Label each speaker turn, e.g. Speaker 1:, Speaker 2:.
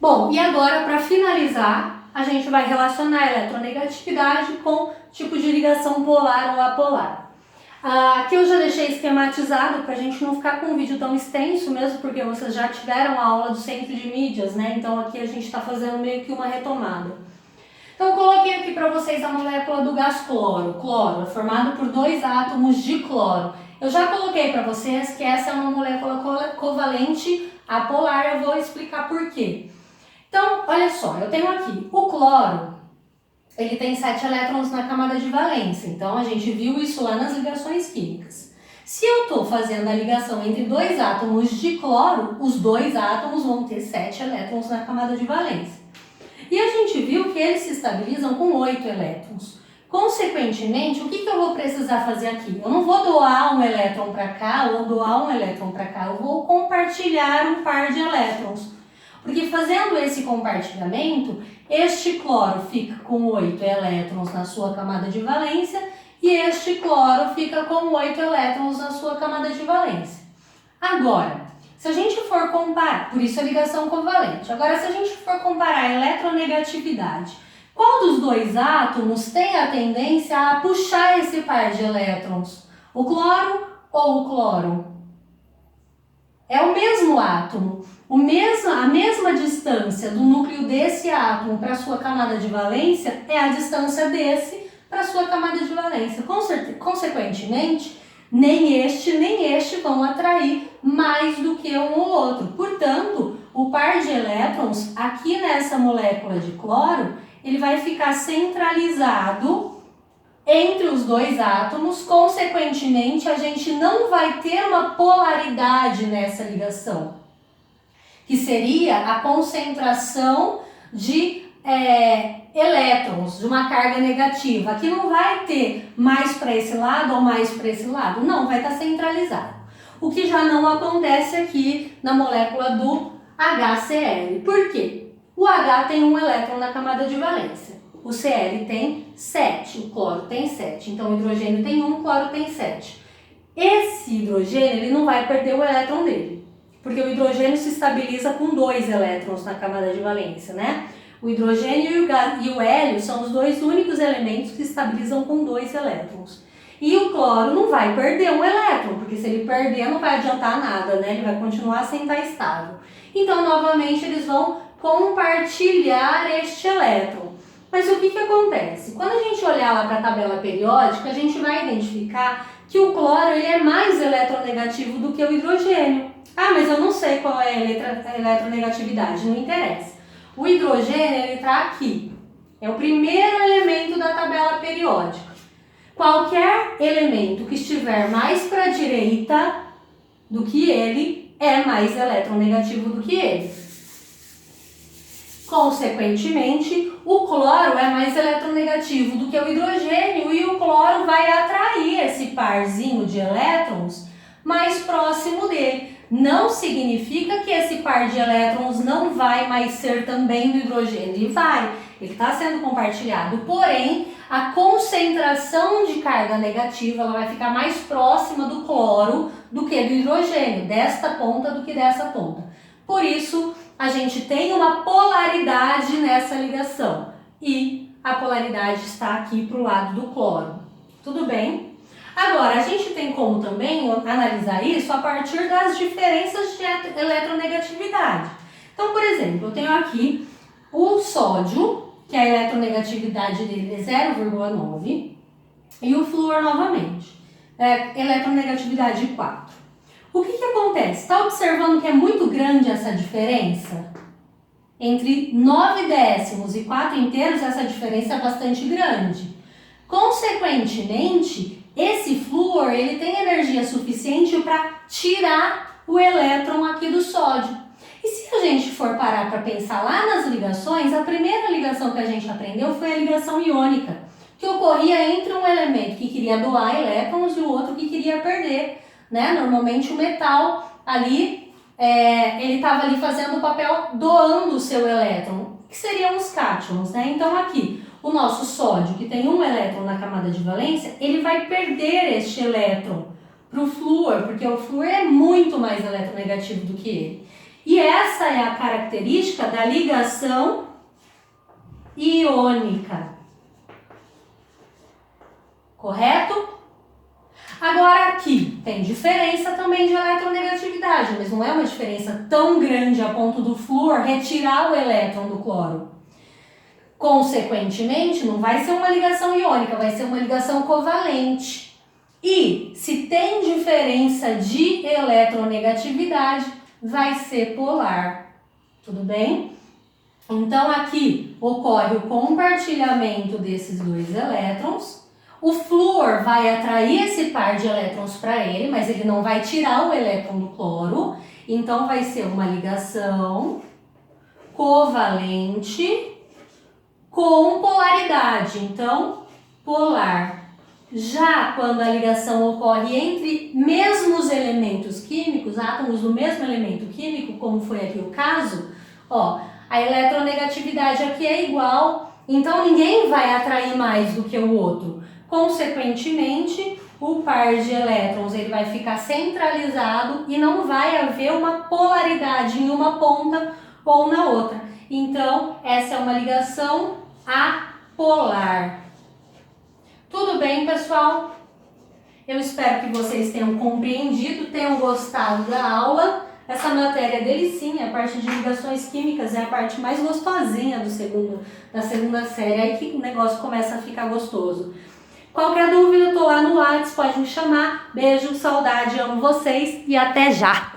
Speaker 1: Bom, e agora para finalizar, a gente vai relacionar a eletronegatividade com tipo de ligação polar ou apolar. Aqui eu já deixei esquematizado para a gente não ficar com um vídeo tão extenso mesmo, porque vocês já tiveram a aula do centro de mídias, né? Então aqui a gente está fazendo meio que uma retomada. Então eu coloquei aqui para vocês a molécula do gás cloro. Cloro é formado por 2 átomos de cloro. Eu já coloquei para vocês que essa é uma molécula covalente apolar, eu vou explicar por quê. Então, olha só, eu tenho aqui o cloro, ele tem 7 elétrons na camada de valência, então a gente viu isso lá nas ligações químicas. Se eu estou fazendo a ligação entre 2 átomos de cloro, os 2 átomos vão ter 7 elétrons na camada de valência. E a gente viu que eles se estabilizam com 8 elétrons. Consequentemente, o que eu vou precisar fazer aqui? Eu não vou doar um elétron para cá ou doar um elétron para cá, eu vou compartilhar um par de elétrons. Porque fazendo esse compartilhamento, este cloro fica com 8 elétrons na sua camada de valência e este cloro fica com 8 elétrons na sua camada de valência. Agora, se a gente for comparar, por isso a ligação covalente, agora se a gente for comparar a eletronegatividade, qual dos 2 átomos tem a tendência a puxar esse par de elétrons? O cloro ou o cloro? É o mesmo átomo. A mesma distância do núcleo desse átomo para a sua camada de valência é a distância desse para a sua camada de valência. Consequentemente, nem este vão atrair mais do que um ou outro. Portanto, o par de elétrons aqui nessa molécula de cloro, ele vai ficar centralizado entre os 2 átomos. Consequentemente, a gente não vai ter uma polaridade nessa ligação, que seria a concentração de elétrons, de uma carga negativa. Aqui não vai ter mais para esse lado ou mais para esse lado, não, vai estar centralizado. O que já não acontece aqui na molécula do HCl. Por quê? O H tem 1 elétron na camada de valência, o Cl tem 7, o cloro tem 7, então o hidrogênio tem 1, o cloro tem 7. Esse hidrogênio ele não vai perder o elétron dele, porque o hidrogênio se estabiliza com 2 elétrons na camada de valência, né? O hidrogênio e o hélio são os 2 únicos elementos que se estabilizam com 2 elétrons. E o cloro não vai perder um elétron, porque se ele perder não vai adiantar nada, né? Ele vai continuar sem estar estável. Então, novamente, eles vão compartilhar este elétron. Mas o que acontece? Quando a gente olhar lá para a tabela periódica, a gente vai identificar que o cloro ele é mais eletronegativo do que o hidrogênio. Ah, mas eu não sei qual é a eletronegatividade, não interessa. O hidrogênio ele está aqui, é o primeiro elemento da tabela periódica. Qualquer elemento que estiver mais para a direita do que ele é mais eletronegativo do que ele. Consequentemente, o cloro é mais eletronegativo do que o hidrogênio e o cloro vai atrair esse parzinho de elétrons mais próximo dele. Não significa que esse par de elétrons não vai mais ser também do hidrogênio. Ele vai, ele está sendo compartilhado. Porém, a concentração de carga negativa ela vai ficar mais próxima do cloro do que do hidrogênio, desta ponta do que dessa ponta. Por isso, a gente tem uma polaridade nessa ligação e a polaridade está aqui para o lado do cloro. Tudo bem? Agora, a gente tem como também analisar isso a partir das diferenças de eletronegatividade. Então, por exemplo, eu tenho aqui o sódio, que a eletronegatividade dele é 0,9, e o flúor novamente, eletronegatividade 4. O que acontece? Está observando que é muito grande essa diferença? Entre 9 décimos e 4 inteiros, essa diferença é bastante grande. Consequentemente, esse flúor ele tem energia suficiente para tirar o elétron aqui do sódio. E se a gente for parar para pensar lá nas ligações, a primeira ligação que a gente aprendeu foi a ligação iônica, que ocorria entre um elemento que queria doar elétrons e o outro que queria perder, né? Normalmente o metal ali, ele estava ali fazendo o papel doando o seu elétron, que seriam os cátions, né? Então aqui, o nosso sódio, que tem um elétron na camada de valência, ele vai perder este elétron para o flúor, porque o flúor é muito mais eletronegativo do que ele. E essa é a característica da ligação iônica. Correto? Agora aqui tem diferença também de eletronegatividade, mas não é uma diferença tão grande a ponto do flúor retirar o elétron do cloro. Consequentemente, não vai ser uma ligação iônica, vai ser uma ligação covalente. E se tem diferença de eletronegatividade, vai ser polar. Tudo bem? Então aqui ocorre o compartilhamento desses dois elétrons. O flúor vai atrair esse par de elétrons para ele, mas ele não vai tirar o elétron do cloro. Então vai ser uma ligação covalente com polaridade. Então, polar. Já quando a ligação ocorre entre mesmos elementos químicos, átomos do mesmo elemento químico, como foi aqui o caso, ó, a eletronegatividade aqui é igual, então ninguém vai atrair mais do que o outro. Consequentemente, o par de elétrons ele vai ficar centralizado e não vai haver uma polaridade em uma ponta ou na outra. Então, essa é uma ligação apolar. Tudo bem, pessoal? Eu espero que vocês tenham compreendido, tenham gostado da aula. Essa matéria é delicinha, a parte de ligações químicas é a parte mais gostosinha da segunda série, aí que o negócio começa a ficar gostoso. Qualquer dúvida, eu tô lá no WhatsApp, pode me chamar. Beijo, saudade, amo vocês e até já!